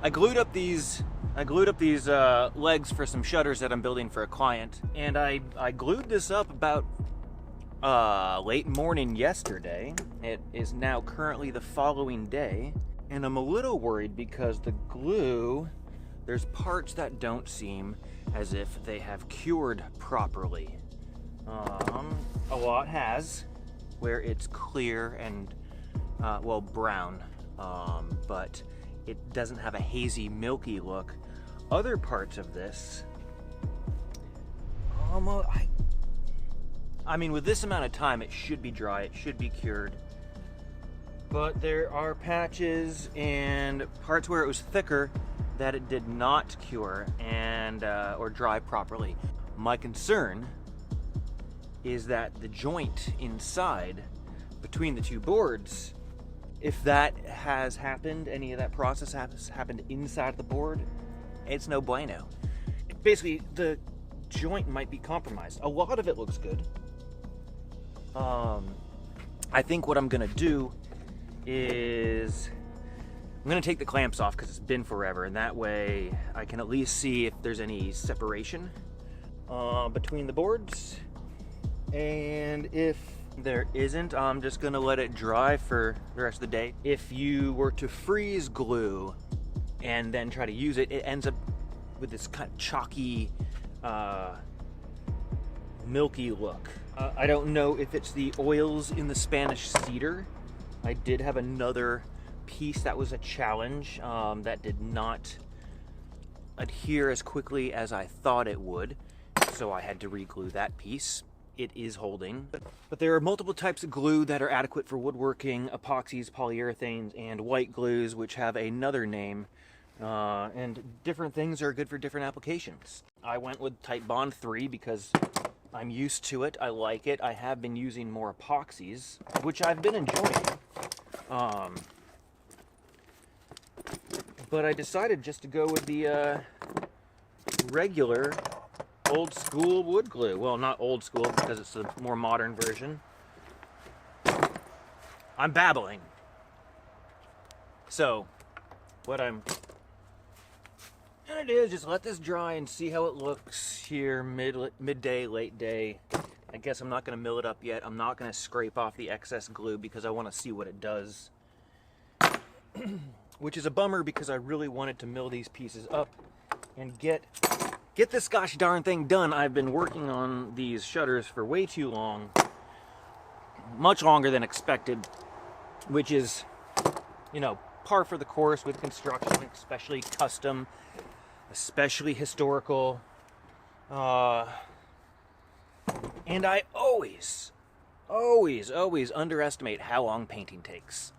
I glued up these legs for some shutters that I'm building for a client, and I glued this up about late morning yesterday. It is now currently the following day, and I'm a little worried because the glue, there's parts that don't seem as if they have cured properly. A lot has, where it's clear and well, brown, but it doesn't have a hazy, milky look. Other parts of this, I mean, with this amount of time, it should be dry, it should be cured. But there are patches and parts where it was thicker that it did not cure and or dry properly. My concern is that the joint inside between the two boards, if that has happened, any of that process has happened inside the board, it's no bueno. Basically, the joint might be compromised. A lot of it looks good. I think what I'm gonna do is I'm gonna take the clamps off because it's been forever, and that way I can at least see if there's any separation between the boards. And if there isn't, I'm just gonna let it dry for the rest of the day. If you were to freeze glue and then try to use it, it ends up with this kind of chalky, milky look. I don't know if it's the oils in the Spanish cedar. I did have another piece that was a challenge that did not adhere as quickly as I thought it would, so I had to re-glue that piece. It is holding. But there are multiple types of glue that are adequate for woodworking: epoxies, polyurethanes, and white glues, which have another name. And different things are good for different applications. I went with Titebond 3 because I'm used to it. I like it. I have been using more epoxies, which I've been enjoying. But I decided just to go with the regular old school wood glue. Well, not old school because it's a more modern version. I'm babbling. So, what I'm gonna do is just let this dry and see how it looks here midday, late day. I guess I'm not gonna mill it up yet. I'm not gonna scrape off the excess glue because I want to see what it does. Which is a bummer because I really wanted to mill these pieces up and get this gosh darn thing done. I've been working on these shutters for way too long, much longer than expected, which is, you know, par for the course with construction, especially custom, especially historical. And I always underestimate how long painting takes.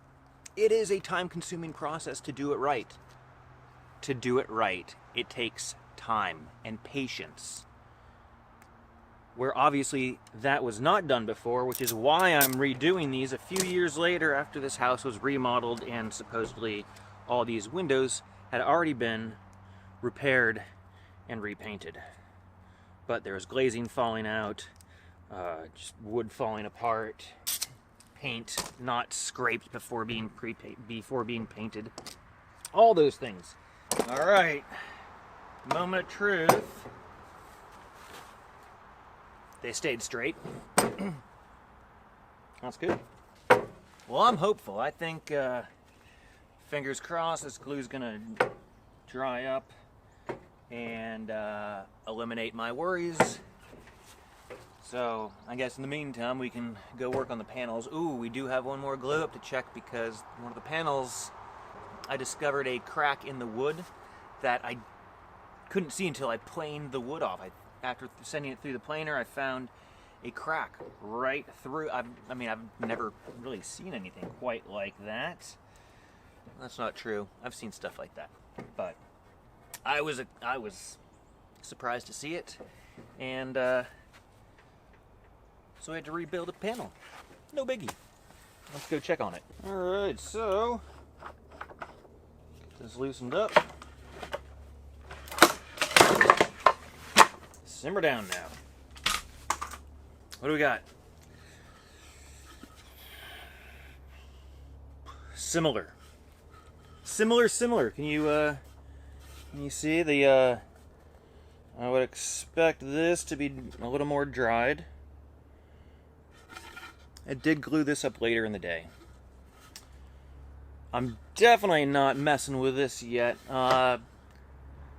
It is a time-consuming process to do it right. To do it right, it takes time and patience. Where obviously that was not done before, which is why I'm redoing these a few years later after this house was remodeled and supposedly all these windows had already been repaired and repainted. But there was glazing falling out, just wood falling apart, paint not scraped before being painted, all those things. All right, moment of truth. They stayed straight. That's good. Well, I'm hopeful. I think, fingers crossed, this glue's gonna dry up and eliminate my worries. So I guess in the meantime we can go work on the panels. Ooh, we do have one more glue up to check because one of the panels, I discovered a crack in the wood that I couldn't see until I planed the wood off. After sending it through the planer, I found a crack right through. I mean, I've never really seen anything quite like that. That's not true. I've seen stuff like that, but I was surprised to see it, and so I had to rebuild a panel. No biggie. Let's go check on it. All right, so get this loosened up. Simmer down now. What do we got? Similar. Can you You see the, I would expect this to be a little more dried. I did glue this up later in the day. I'm definitely not messing with this yet,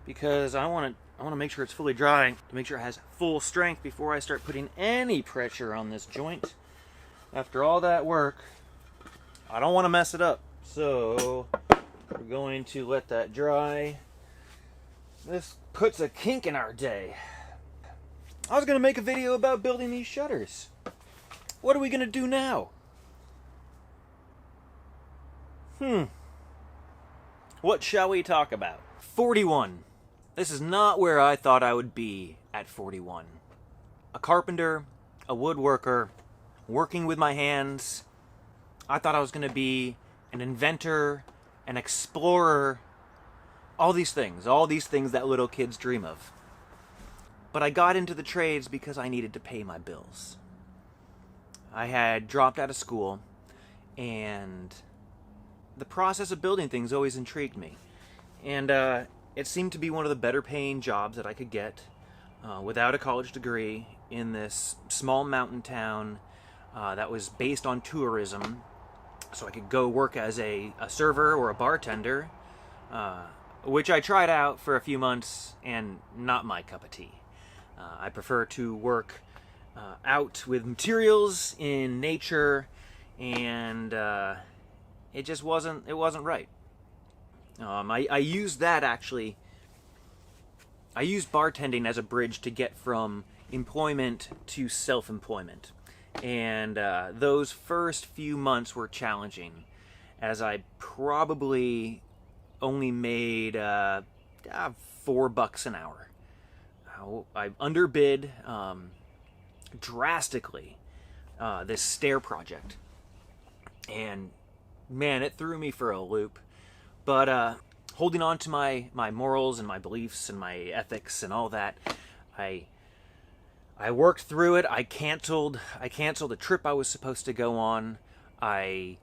because I want to make sure it's fully dry to make sure it has full strength before I start putting any pressure on this joint. After all that work, I don't want to mess it up. So we're going to let that dry. This puts a kink in our day. I was going to make a video about building these shutters. What are we going to do now? What shall we talk about? 41. This is not where I thought I would be at 41. A carpenter, a woodworker, working with my hands. I thought I was going to be an inventor, an explorer, all these things that little kids dream of. But I got into the trades because I needed to pay my bills. I had dropped out of school, and the process of building things always intrigued me. And it seemed to be one of the better paying jobs that I could get without a college degree in this small mountain town that was based on tourism. So I could go work as a server or a bartender, which I tried out for a few months, and not my cup of tea. I prefer to work out with materials in nature, and it just wasn't right. I used that actually. I used bartending as a bridge to get from employment to self-employment. And those first few months were challenging, as I probably only made $4 an hour. I underbid drastically this stair project, and man, it threw me for a loop. But holding on to my morals and my beliefs and my ethics and all that, I worked through it. I canceled a trip I was supposed to go on. I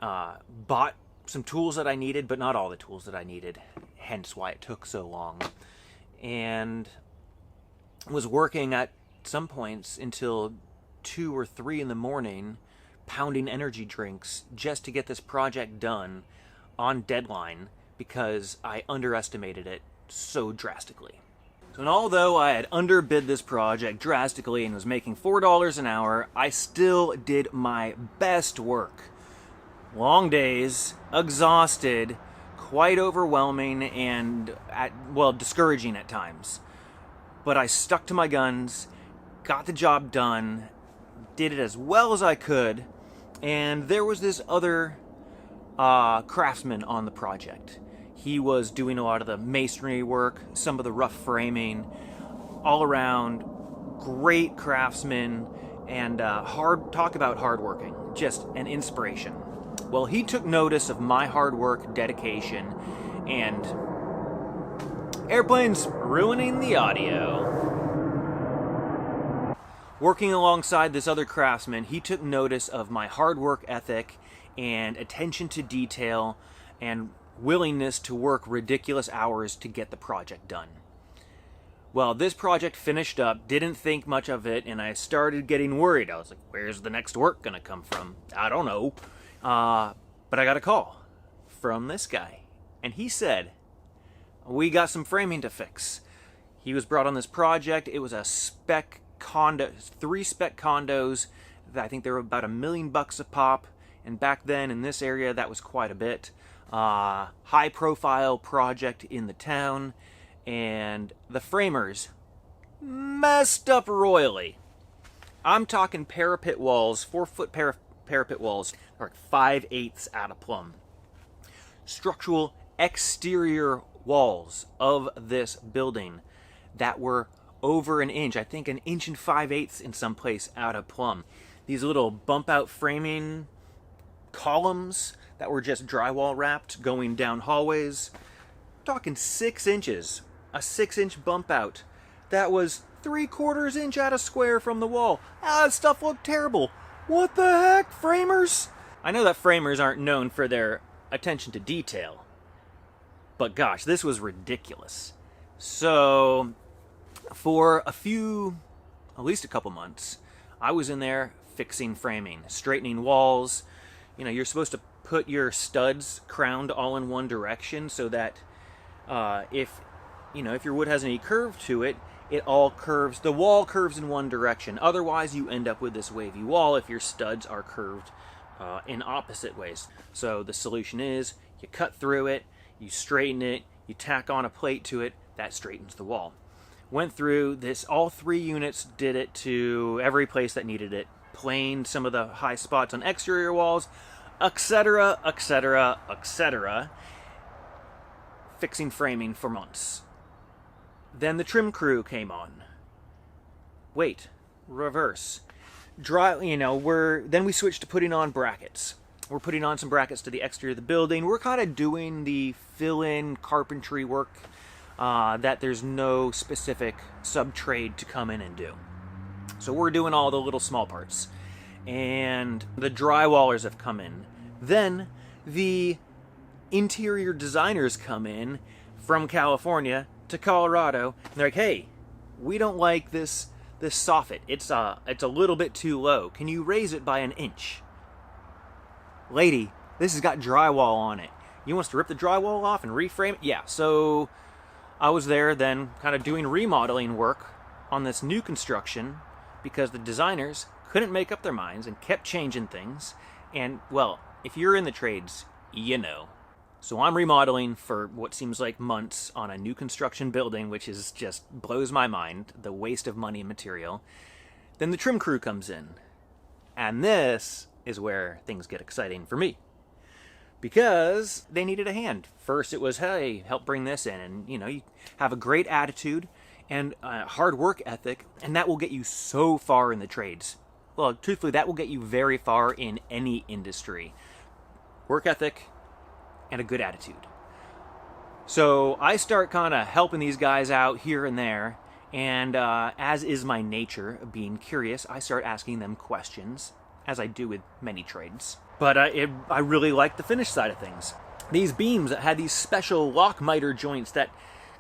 bought some tools that I needed, but not all the tools that I needed, hence why it took so long. And was working at some points until 2 or 3 in the morning, pounding energy drinks just to get this project done on deadline, because I underestimated it so drastically. So, and although I had underbid this project drastically and was making $4 an hour, I still did my best work. Long days, exhausted, quite overwhelming, and discouraging at times. But I stuck to my guns, got the job done, did it as well as I could, and there was this other craftsman on the project. He was doing a lot of the masonry work, some of the rough framing, all around great craftsman, and talk about hardworking, just an inspiration. Well, he took notice of my hard work, dedication, and airplanes ruining the audio. Working alongside this other craftsman, he took notice of my hard work ethic and attention to detail and willingness to work ridiculous hours to get the project done. Well, this project finished up, didn't think much of it, and I started getting worried. I was like, where's the next work gonna come from? I don't know. But I got a call from this guy, and he said, we got some framing to fix. He was brought on this project. It was a spec condo, 3 spec condos. I think they were about $1 million a pop, and back then in this area that was quite a bit. High profile project in the town, and the framers messed up royally. I'm talking parapet walls, 4-foot parapet walls, like 5/8 out of plumb. Structural exterior walls of this building that were over an inch, I think 1 5/8 inches in some place, out of plumb. These little bump out framing columns that were just drywall wrapped going down hallways. Talking 6 inches, a 6-inch bump out that was 3/4 inch out of square from the wall. That stuff looked terrible. What the heck, framers? I know that framers aren't known for their attention to detail, But gosh, this was ridiculous. So for at least a couple months, I was in there fixing framing, straightening walls. You know, you're supposed to put your studs crowned all in one direction so that if your wood has any curve to it, it all curves, the wall curves in one direction. Otherwise, you end up with this wavy wall if your studs are curved in opposite ways. So the solution is you cut through it, you straighten it, you tack on a plate to it, that straightens the wall. Went through this, all 3 units did it to every place that needed it, planed some of the high spots on exterior walls, etc., etc., etc., fixing framing for months. Then the trim crew came on. Wait, reverse. Then we switched to putting on brackets. We're putting on some brackets to the exterior of the building. We're kind of doing the fill-in carpentry work that there's no specific sub-trade to come in and do. So we're doing all the little small parts. And the drywallers have come in. Then the interior designers come in from California to Colorado, and they're like, hey, we don't like this soffit. It's a little bit too low. Can you raise it by an inch? Lady, this has got drywall on it. You want us to rip the drywall off and reframe it? Yeah, so I was there then kind of doing remodeling work on this new construction because the designers couldn't make up their minds and kept changing things. And, well, if you're in the trades, you know. So I'm remodeling for what seems like months on a new construction building, which is just blows my mind, the waste of money and material. Then the trim crew comes in. And this is where things get exciting for me. Because they needed a hand. First it was, hey, help bring this in. And, you have a great attitude and a hard work ethic, and that will get you so far in the trades. Well, truthfully, that will get you very far in any industry. Work ethic and a good attitude. So I start kind of helping these guys out here and there, and as is my nature of being curious, I start asking them questions, as I do with many trades. But I really like the finish side of things. These beams that had these special lock miter joints that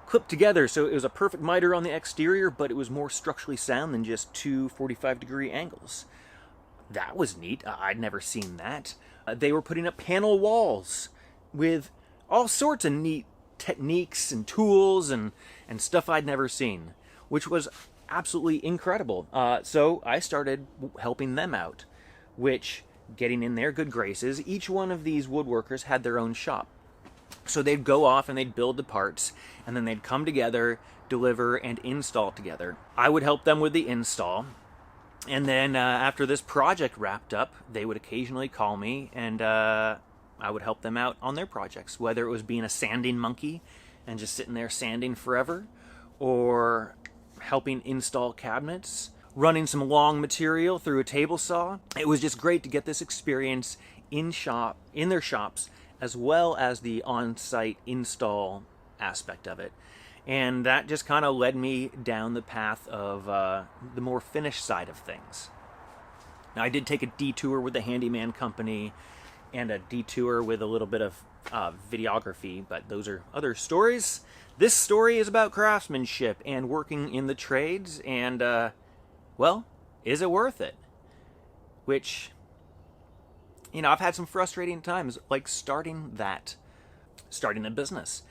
clipped together, so it was a perfect miter on the exterior, but it was more structurally sound than just 2 45-degree angles. That was neat. I'd never seen that. They were putting up panel walls with all sorts of neat techniques and tools and stuff I'd never seen, which was absolutely incredible. So I started helping them out, which, getting in their good graces, each one of these woodworkers had their own shop. So they'd go off and they'd build the parts, and then they'd come together, deliver, and install together. I would help them with the install, and then after this project wrapped up, they would occasionally call me, and I would help them out on their projects, whether it was being a sanding monkey and just sitting there sanding forever, or helping install cabinets, running some long material through a table saw. It was just great to get this experience in their shops, as well as the on-site install aspect of it. And that just kind of led me down the path of the more finished side of things. Now, I did take a detour with the Handyman Company and a detour with a little bit of videography, but those are other stories. This story is about craftsmanship and working in the trades, and, well, is it worth it? Which, I've had some frustrating times, like starting a business.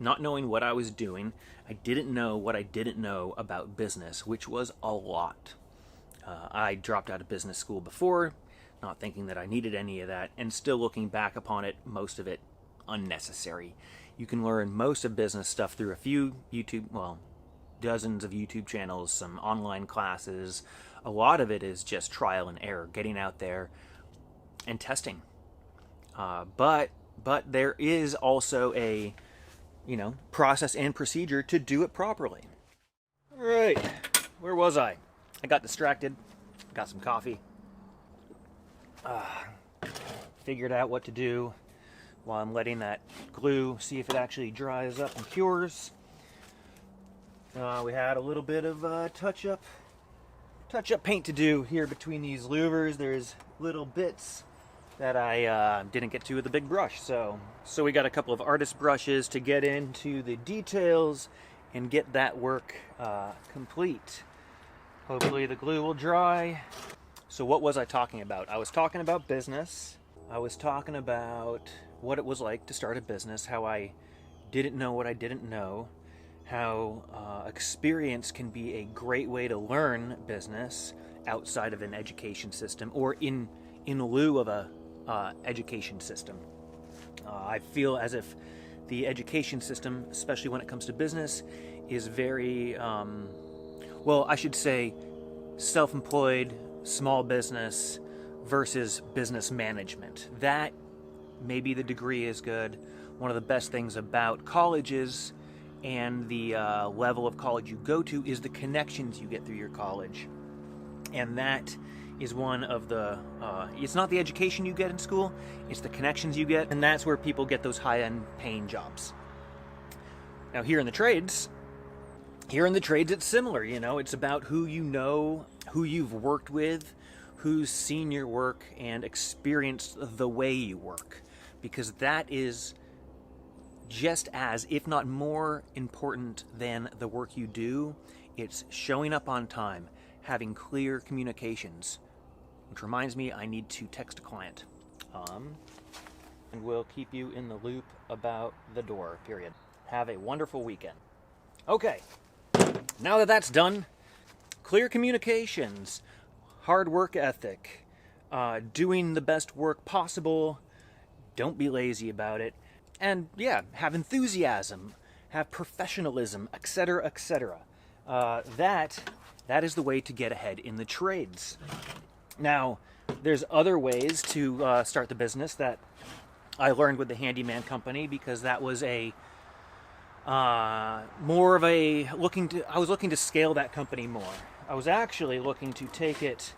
Not knowing what I was doing, I didn't know what I didn't know about business, which was a lot. I dropped out of business school before, not thinking that I needed any of that, and still looking back upon it, most of it unnecessary. You can learn most of business stuff through a few dozens of YouTube channels, some online classes. A lot of it is just trial and error, getting out there and testing. But there is also a process and procedure to do it properly. All right, where was I? I got distracted, got some coffee, figured out what to do while I'm letting that glue, see if it actually dries up and cures. We had a little bit of touch-up paint to do here between these louvers. There's little bits that I didn't get to with the big brush. So we got a couple of artist brushes to get into the details and get that work complete. Hopefully the glue will dry. So what was I talking about? I was talking about business. I was talking about what it was like to start a business, how I didn't know what I didn't know, how experience can be a great way to learn business outside of an education system or in lieu of a education system. I feel as if the education system, especially when it comes to business, is very, well, I should say self-employed, small business versus business management. That maybe the degree is good. One of the best things about colleges and the level of college you go to is the connections you get through your college. And that is one of the, it's not the education you get in school, it's the connections you get, and that's where people get those high-end paying jobs. Now here in the trades, it's similar, you know, it's about who you know, who you've worked with, who's seen your work and experienced the way you work, because that is just as, if not more important than the work you do. It's showing up on time, having clear communications, which reminds me I need to text a client. And we'll keep you in the loop about the door, period. Have a wonderful weekend. Okay, now that that's done, clear communications, hard work ethic, doing the best work possible, don't be lazy about it, and yeah, have enthusiasm, have professionalism, etc., etc. That is the way to get ahead in the trades. Now, there's other ways to start the business that I learned with the Handyman Company, because that was a more of a I was looking to scale that company more. I was actually looking to take it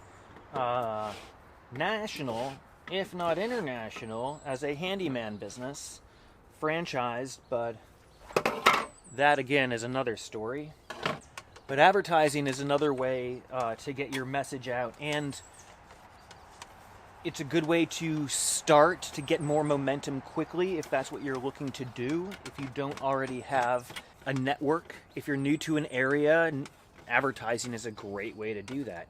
national, if not international, as a handyman business, franchised, but that again is another story. But advertising is another way to get your message out, and it's a good way to start to get more momentum quickly if that's what you're looking to do. If you don't already have a network, if you're new to an area, advertising is a great way to do that.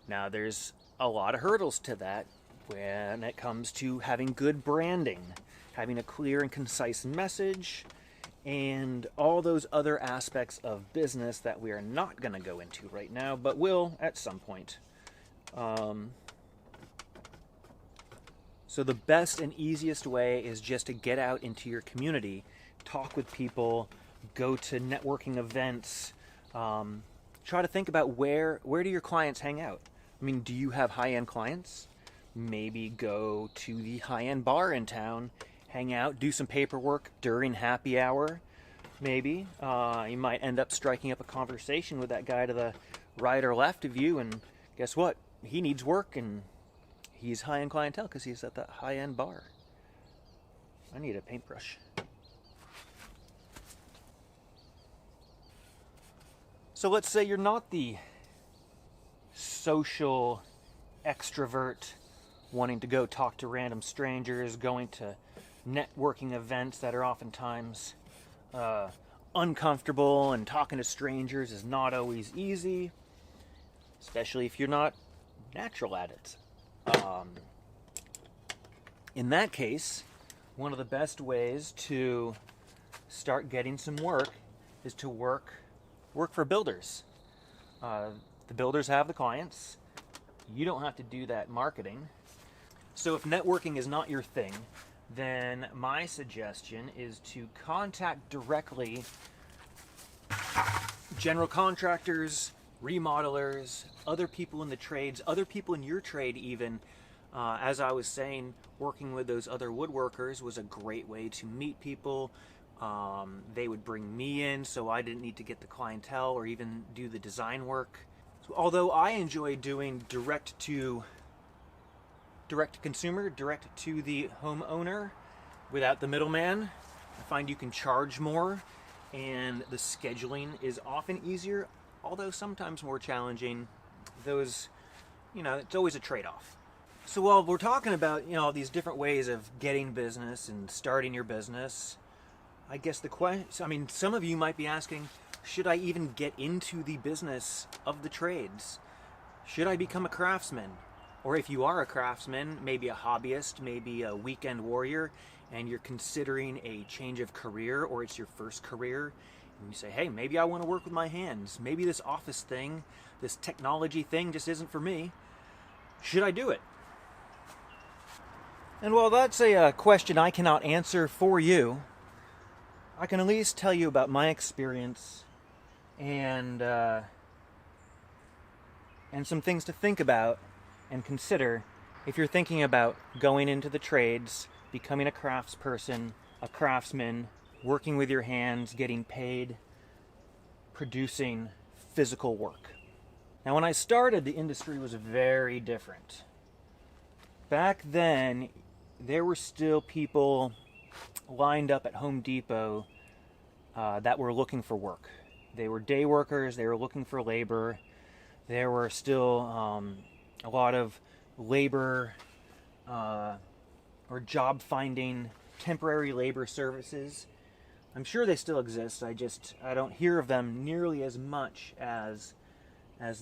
Now there's a lot of hurdles to that when it comes to having good branding, having a clear and concise message, and all those other aspects of business that we are not going to go into right now, but will at some point. So the best and easiest way is just to get out into your community, talk with people, go to networking events, try to think about where do your clients hang out. I mean, do you have high-end clients? Maybe go to the high-end bar in town, hang out, do some paperwork during happy hour. Maybe you might end up striking up a conversation with that guy to the right or left of you, and guess what? He needs work, and he's high-end clientele because he's at that high-end bar. I need a paintbrush. So let's say you're not the social extrovert wanting to go talk to random strangers, going to networking events that are oftentimes uncomfortable, and talking to strangers is not always easy, especially if you're not natural at it. In that case, one of the best ways to start getting some work is to work for builders. The builders have the clients. You don't have to do that marketing. So if networking is not your thing, then my suggestion is to contact directly general contractors, remodelers, other people in the trades, other people in your trade even. As I was saying, working with those other woodworkers was a great way to meet people. They would bring me in, so I didn't need to get the clientele or even do the design work. So although I enjoy doing direct to consumer, direct to the homeowner without the middleman, I find you can charge more, and the scheduling is often easier, although sometimes more challenging. Those, it's always a trade-off. So while we're talking about, these different ways of getting business and starting your business, I guess some of you might be asking, should I even get into the business of the trades? Should I become a craftsman? Or if you are a craftsman, maybe a hobbyist, maybe a weekend warrior, and you're considering a change of career, or it's your first career, and you say, hey, maybe I want to work with my hands. Maybe this office thing, this technology thing just isn't for me. Should I do it? And while that's a question I cannot answer for you, I can at least tell you about my experience and some things to think about and consider if you're thinking about going into the trades, becoming a craftsperson, a craftsman, working with your hands, getting paid, producing physical work. Now, when I started, the industry was very different. Back then, there were still people lined up at Home Depot that were looking for work. They were day workers, they were looking for labor. There were still a lot of labor or job finding temporary labor services. I'm sure they still exist. I don't hear of them nearly as much as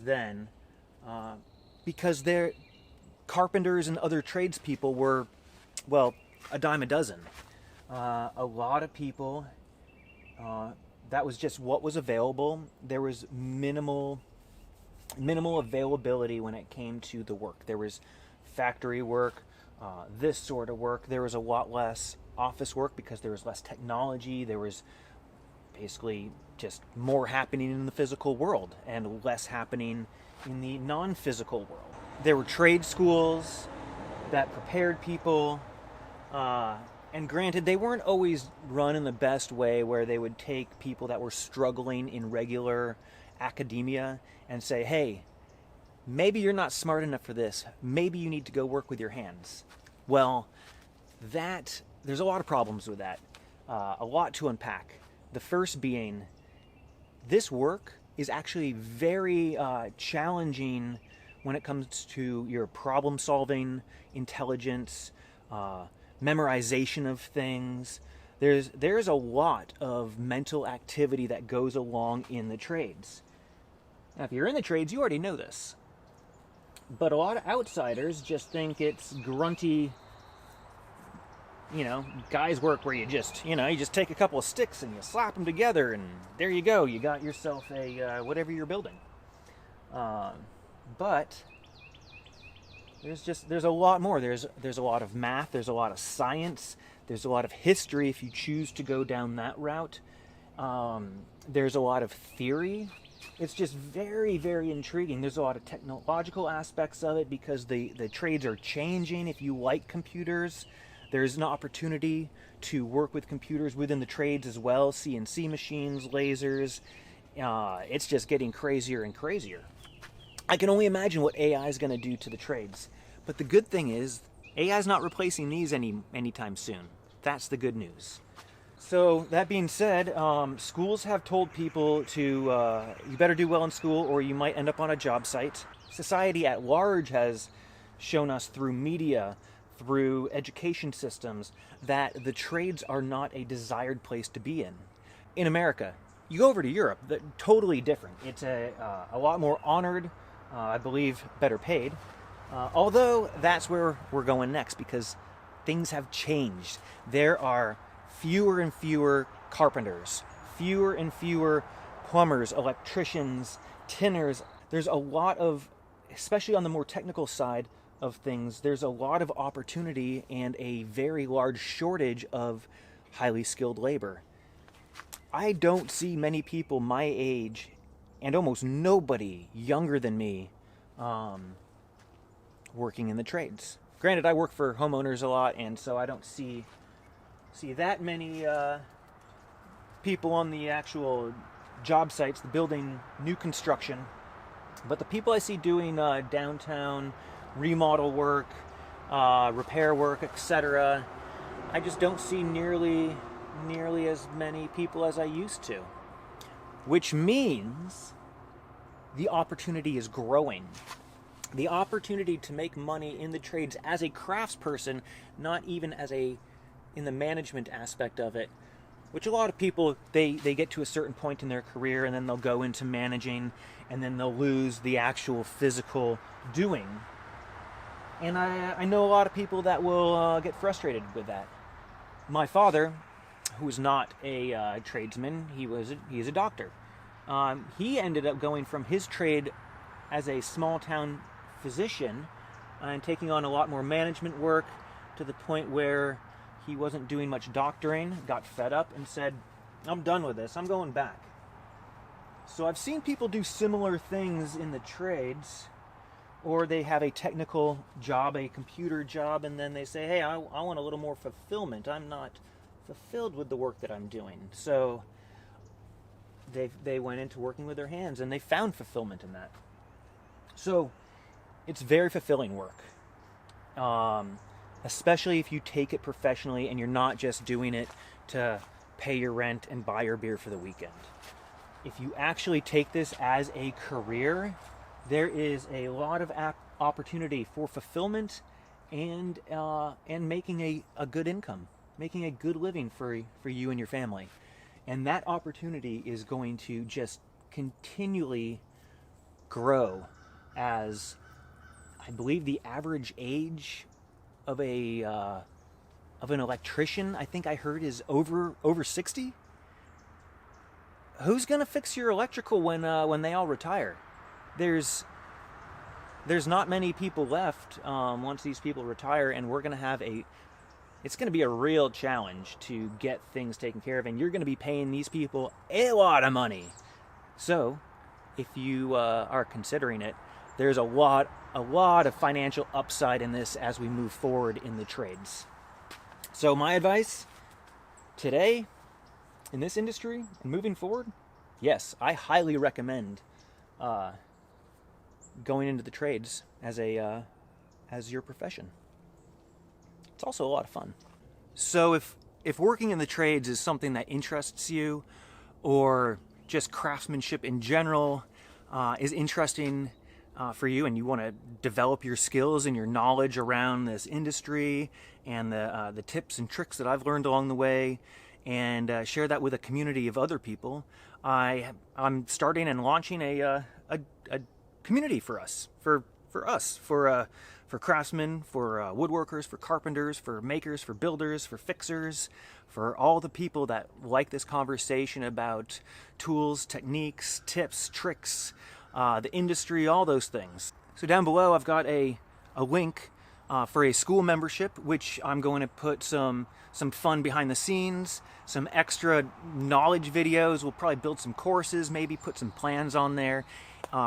then, because their carpenters and other tradespeople were, well, a dime a dozen. A lot of people, that was just what was available. There was minimal availability when it came to the work. There was factory work, this sort of work. There was a lot less office work because there was less technology. There was basically just more happening in the physical world and less happening in the non-physical world. There were trade schools that prepared people, and granted, they weren't always run in the best way, where they would take people that were struggling in regular academia and say, hey, maybe you're not smart enough for this. Maybe you need to go work with your hands. Well, there's a lot of problems with that. A lot to unpack. The first being, this work is actually very challenging when it comes to your problem solving, intelligence, memorization of things. There's a lot of mental activity that goes along in the trades. Now, if you're in the trades, you already know this. But a lot of outsiders just think it's grunty, guys work where you just take a couple of sticks and you slap them together and there you go. You got yourself a whatever you're building. But there's a lot more. There's a lot of math. There's a lot of science. There's a lot of history if you choose to go down that route. There's a lot of theory. It's just very, very intriguing. There's a lot of technological aspects of it because the trades are changing. If you like computers, there's an opportunity to work with computers within the trades as well. CNC machines, lasers. It's just getting crazier and crazier. I can only imagine what AI is going to do to the trades. But the good thing is, AI is not replacing these anytime soon. That's the good news. So that being said, schools have told people to, you better do well in school or you might end up on a job site. Society at large has shown us through media, through education systems, that the trades are not a desired place to be in. In America, you go over to Europe, totally different. It's a lot more honored, I believe better paid. Although that's where we're going next, because things have changed. There are fewer and fewer carpenters, fewer and fewer plumbers, electricians, tinners. There's a lot of, especially on the more technical side of things, there's a lot of opportunity and a very large shortage of highly skilled labor. I don't see many people my age, and almost nobody younger than me, working in the trades. Granted, I work for homeowners a lot, and so I don't see that many people on the actual job sites, the building new construction. But the people I see doing downtown remodel work, repair work, etc., I just don't see nearly as many people as I used to. Which means the opportunity is growing. the opportunity to make money in the trades as a craftsperson, not even as in the management aspect of it, which a lot of people, they get to a certain point in their career and then they'll go into managing and then they'll lose the actual physical doing. And I know a lot of people that will get frustrated with that. My father, who was not a tradesman, he is a doctor. He ended up going from his trade as a small town physician and taking on a lot more management work to the point where he wasn't doing much doctoring, got fed up and said, I'm done with this, I'm going back. So I've seen people do similar things in the trades, or they have a technical job, a computer job, and then they say, hey, I want a little more fulfillment. I'm not fulfilled with the work that I'm doing. So they went into working with their hands and they found fulfillment in that. So it's very fulfilling work. Especially if you take it professionally and you're not just doing it to pay your rent and buy your beer for the weekend. If you actually take this as a career, there is a lot of opportunity for fulfillment and making a good income, making a good living for you and your family. And that opportunity is going to just continually grow, as I believe the average age of an electrician, I think I heard, is over 60. Who's gonna fix your electrical when they all retire? There's not many people left once these people retire, and we're gonna have it's gonna be a real challenge to get things taken care of, and you're gonna be paying these people a lot of money. So if you are considering it, there's a lot of financial upside in this as we move forward in the trades. So my advice today in this industry and moving forward, yes, I highly recommend going into the trades as your profession. It's also a lot of fun. So if working in the trades is something that interests you, or just craftsmanship in general is interesting for you, and you want to develop your skills and your knowledge around this industry and the tips and tricks that I've learned along the way, and share that with a community of other people, I'm starting and launching a community for craftsmen, for woodworkers, for carpenters, for makers, for builders, for fixers, for all the people that like this conversation about tools, techniques, tips, tricks, the industry, all those things. So down below I've got a link for a school membership, which I'm going to put some fun behind the scenes, some extra knowledge videos. We'll probably build some courses, maybe put some plans on there.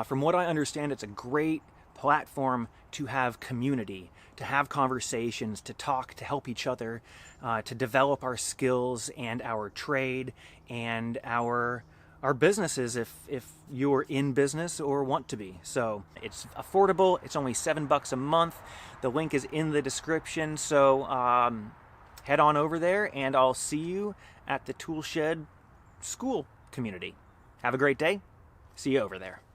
From what I understand, it's a great platform to have community, to have conversations, to talk, to help each other, to develop our skills and our trade and our businesses if you're in business or want to be. So it's affordable. It's only $7 a month. The link is in the description. So head on over there, and I'll see you at the Toolshed School community. Have a great day. See you over there.